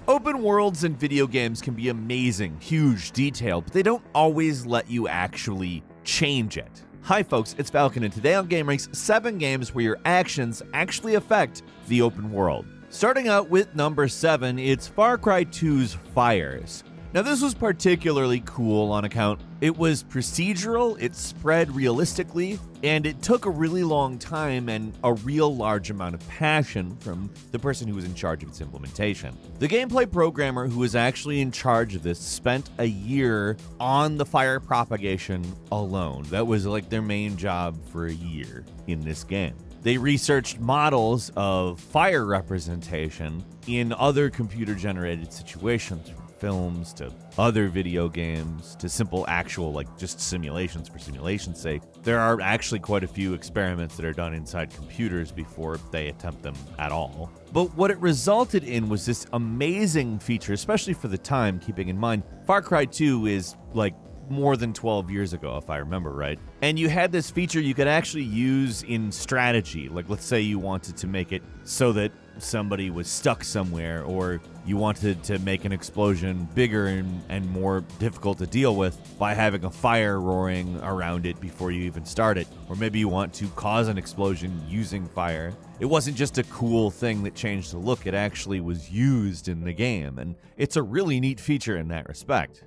Open worlds in video games can be amazing, huge, detailed, but they don't always let you actually change it. Hi folks, it's Falcon, and today on gameranx, 7 games where your actions actually affect the open world. Starting out with number 7, it's Far Cry 2's Fires. Now this was particularly cool on account it was procedural, it spread realistically, and it took a really long time and a real large amount of passion from the person who was in charge of its implementation. The gameplay programmer who was actually in charge of this spent a year on the fire propagation alone. That was like their main job for a year in this game. They researched models of fire representation in other computer-generated situations, from films to other video games to simple actual, like, just simulations for simulation's sake. There are actually quite a few experiments that are done inside computers before they attempt them at all. But what it resulted in was this amazing feature, especially for the time, keeping in mind Far Cry 2 is like more than 12 years ago, if I remember right. And you had this feature you could actually use in strategy. Like, let's say you wanted to make it so that somebody was stuck somewhere, or you wanted to make an explosion bigger and more difficult to deal with by having a fire roaring around it before you even start it. Or maybe you want to cause an explosion using fire. It wasn't just a cool thing that changed the look, it actually was used in the game, and it's a really neat feature in that respect.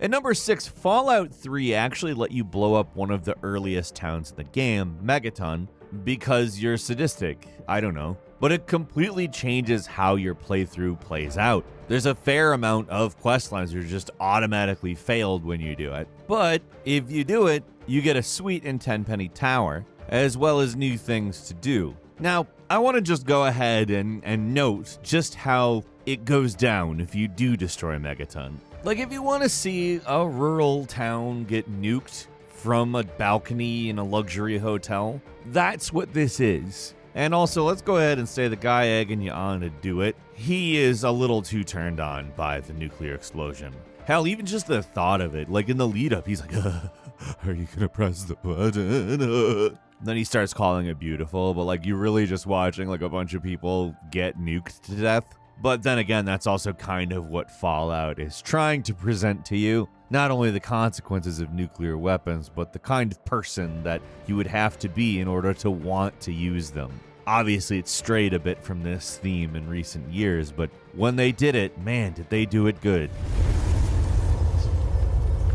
At number 6, Fallout 3 actually let you blow up one of the earliest towns in the game, Megaton, because you're sadistic. I don't know. But it completely changes how your playthrough plays out. There's a fair amount of quest lines that are just automatically failed when you do it. But if you do it, you get a sweet and 10-penny tower, as well as new things to do. Now, I want to just go ahead and note just how it goes down if you do destroy Megaton. Like, if you want to see a rural town get nuked from a balcony in a luxury hotel, that's what this is. And also, let's go ahead and say the guy egging you on to do it, he is a little too turned on by the nuclear explosion. Hell, even just the thought of it, like in the lead up, he's like, are you gonna press the button? Then he starts calling it beautiful, but like you're really just watching like a bunch of people get nuked to death. But then again, that's also kind of what Fallout is trying to present to you. Not only the consequences of nuclear weapons, but the kind of person that you would have to be in order to want to use them. Obviously, it strayed a bit from this theme in recent years, but when they did it, man, did they do it good.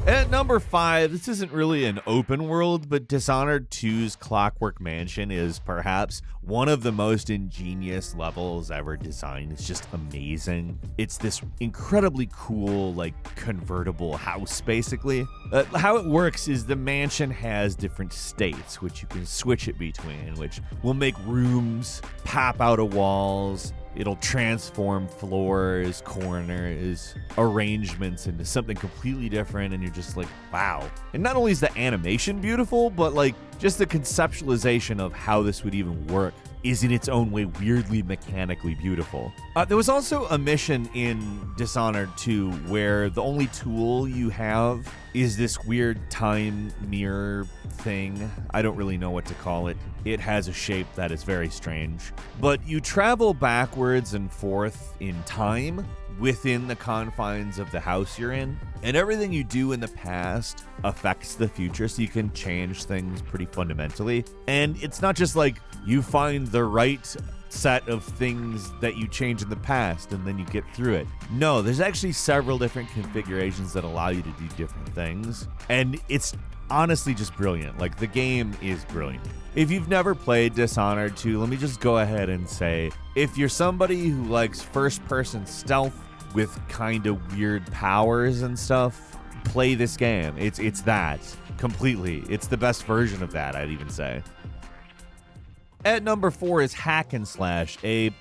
At number 5, this isn't really an open world, but Dishonored 2's Clockwork Mansion is perhaps one of the most ingenious levels ever designed. It's just amazing. It's this incredibly cool, like, convertible house, basically. How it works is the mansion has different states, which you can switch it between, which will make rooms pop out of walls. It'll transform floors, corners, arrangements into something completely different, and you're just like, wow. And not only is the animation beautiful, but like just the conceptualization of how this would even work is in its own way weirdly mechanically beautiful. There was also a mission in Dishonored 2 where the only tool you have is this weird time mirror thing. I don't really know what to call it. It has a shape that is very strange. But you travel backwards and forth in time within the confines of the house you're in, and everything you do in the past affects the future, so you can change things pretty fundamentally. And it's not just like you find the right set of things that you change in the past and then you get through it. No, there's actually several different configurations that allow you to do different things, and it's honestly just brilliant. Like, the game is brilliant. If you've never played Dishonored 2, let me just go ahead and say, if you're somebody who likes first-person stealth with kind of weird powers and stuff, play this game. It's that completely. It's the best version of that, I'd even say. At number 4 is Hack and Slash, a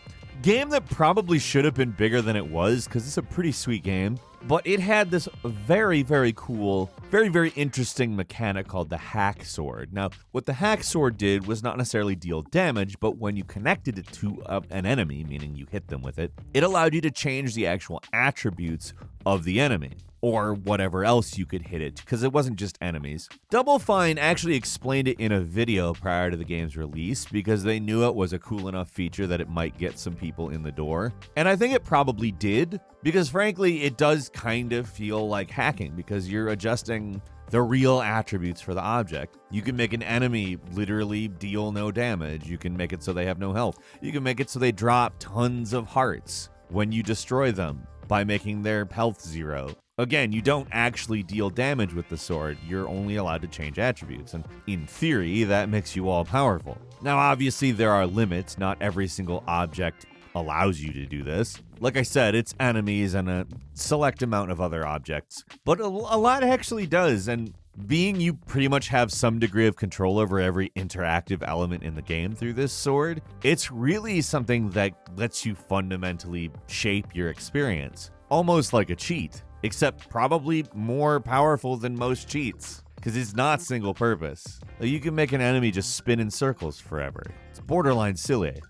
game that probably should have been bigger than it was, because it's a pretty sweet game. But it had this very, very cool, very, very interesting mechanic called the hack sword. Now, what the hack sword did was not necessarily deal damage, but when you connected it to an enemy, meaning you hit them with it, it allowed you to change the actual attributes of the enemy. or whatever else you could hit it, because it wasn't just enemies. Double Fine actually explained it in a video prior to the game's release because they knew it was a cool enough feature that it might get some people in the door. And I think it probably did, because frankly, it does kind of feel like hacking because you're adjusting the real attributes for the object. You can make an enemy literally deal no damage. You can make it so they have no health. You can make it so they drop tons of hearts when you destroy them by making their health 0. Again, you don't actually deal damage with the sword. You're only allowed to change attributes, and in theory, that makes you all powerful. Now, obviously, there are limits. Not every single object allows you to do this. Like I said, it's enemies and a select amount of other objects, but a lot actually does, and being you pretty much have some degree of control over every interactive element in the game through this sword, it's really something that lets you fundamentally shape your experience, almost like a cheat. Except probably more powerful than most cheats, because it's not single purpose. You can make an enemy just spin in circles forever. It's borderline Soileh.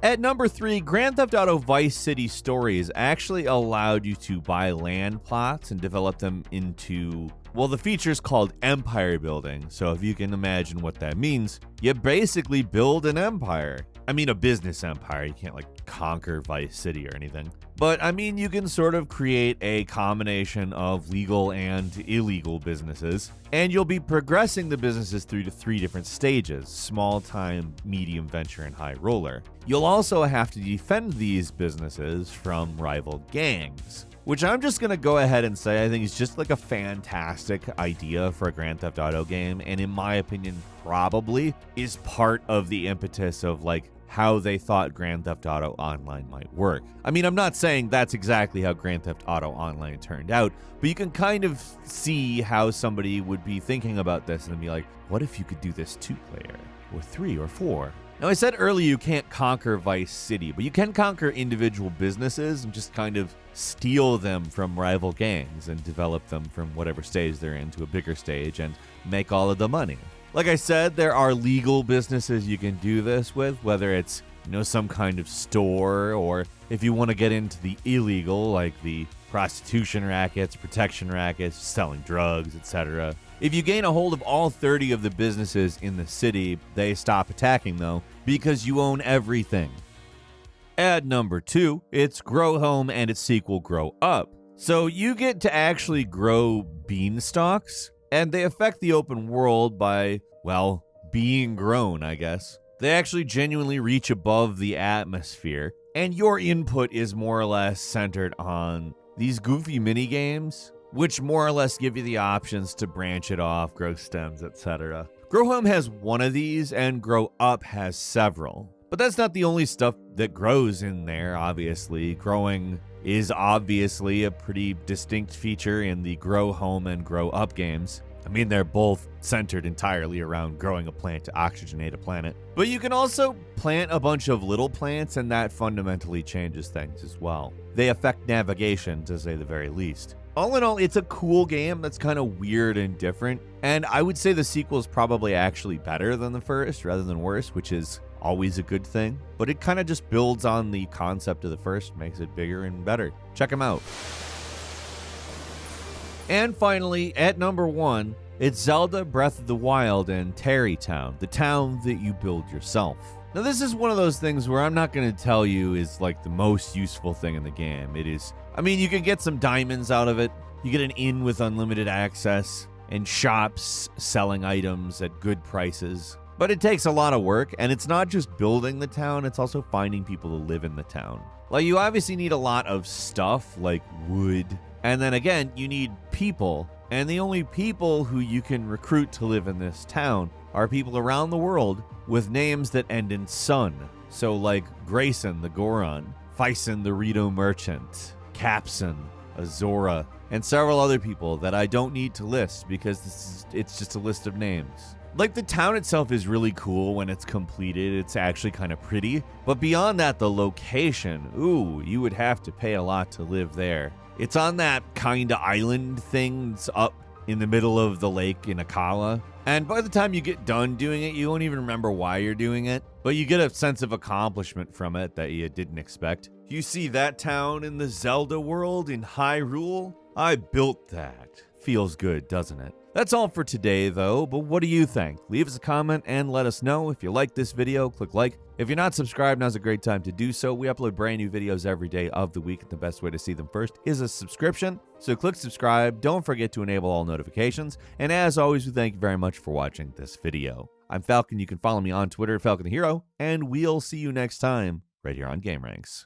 At number 3, Grand Theft Auto Vice City Stories actually allowed you to buy land plots and develop them into, well, the feature's called empire building. So if you can imagine what that means, you basically build an empire. I mean, a business empire. You can't like conquer Vice City or anything. But I mean, you can sort of create a combination of legal and illegal businesses, and you'll be progressing the businesses through to 3 different stages: small time, medium venture, and high roller. You'll also have to defend these businesses from rival gangs, which I'm just going to go ahead and say I think is just like a fantastic idea for a Grand Theft Auto game, and in my opinion, probably is part of the impetus of like how they thought Grand Theft Auto Online might work. I mean, I'm not saying that's exactly how Grand Theft Auto Online turned out, but you can kind of see how somebody would be thinking about this and be like, what if you could do this 2-player, or 3 or 4? Now, I said earlier you can't conquer Vice City, but you can conquer individual businesses and just kind of steal them from rival gangs and develop them from whatever stage they're in to a bigger stage and make all of the money. Like I said, there are legal businesses you can do this with, whether it's, some kind of store, or if you want to get into the illegal, like the prostitution rackets, protection rackets, selling drugs, etc. If you gain a hold of all 30 of the businesses in the city, they stop attacking though, because you own everything. At number 2, it's Grow Home and its sequel Grow Up. So you get to actually grow beanstalks, and they affect the open world by, well, being grown, I guess. They actually genuinely reach above the atmosphere, and your input is more or less centered on these goofy mini games, which more or less give you the options to branch it off, grow stems, etc. Grow Home has one of these, and Grow Up has several. But that's not the only stuff that grows in there, obviously. Growing is obviously a pretty distinct feature in the Grow Home and Grow Up games. I mean, they're both centered entirely around growing a plant to oxygenate a planet. But you can also plant a bunch of little plants, and that fundamentally changes things as well. They affect navigation, to say the very least. All in all, it's a cool game that's kind of weird and different, and I would say the sequel is probably actually better than the first rather than worse, which is always a good thing. But it kind of just builds on the concept of the first, makes it bigger and better. Check them out. And finally, at number 1, it's Zelda Breath of the Wild and Terrytown, the town that you build yourself. Now, this is one of those things where I'm not going to tell you is like the most useful thing in the game. It is, I mean, you can get some diamonds out of it. You get an inn with unlimited access and shops selling items at good prices. But it takes a lot of work, and it's not just building the town, it's also finding people to live in the town. Like, you obviously need a lot of stuff like wood, and then again, you need people. And the only people who you can recruit to live in this town are people around the world with names that end in son. So like Grayson the Goron, Fyson the Rito Merchant, Capson, Azora, and several other people that I don't need to list because it's just a list of names. Like, the town itself is really cool when it's completed. It's actually kind of pretty. But beyond that, the location, ooh, you would have to pay a lot to live there. It's on that kind of island thing that's up in the middle of the lake in Akala. And by the time you get done doing it, you won't even remember why you're doing it. But you get a sense of accomplishment from it that you didn't expect. You see that town in the Zelda world in Hyrule? I built that. Feels good, doesn't it? That's all for today, though, but what do you think? Leave us a comment and let us know. If you like this video, click like. If you're not subscribed, now's a great time to do so. We upload brand new videos every day of the week, and the best way to see them first is a subscription. So click subscribe, don't forget to enable all notifications, and as always, we thank you very much for watching this video. I'm Falcon, you can follow me on Twitter, Falcon the Hero, and we'll see you next time, right here on gameranx.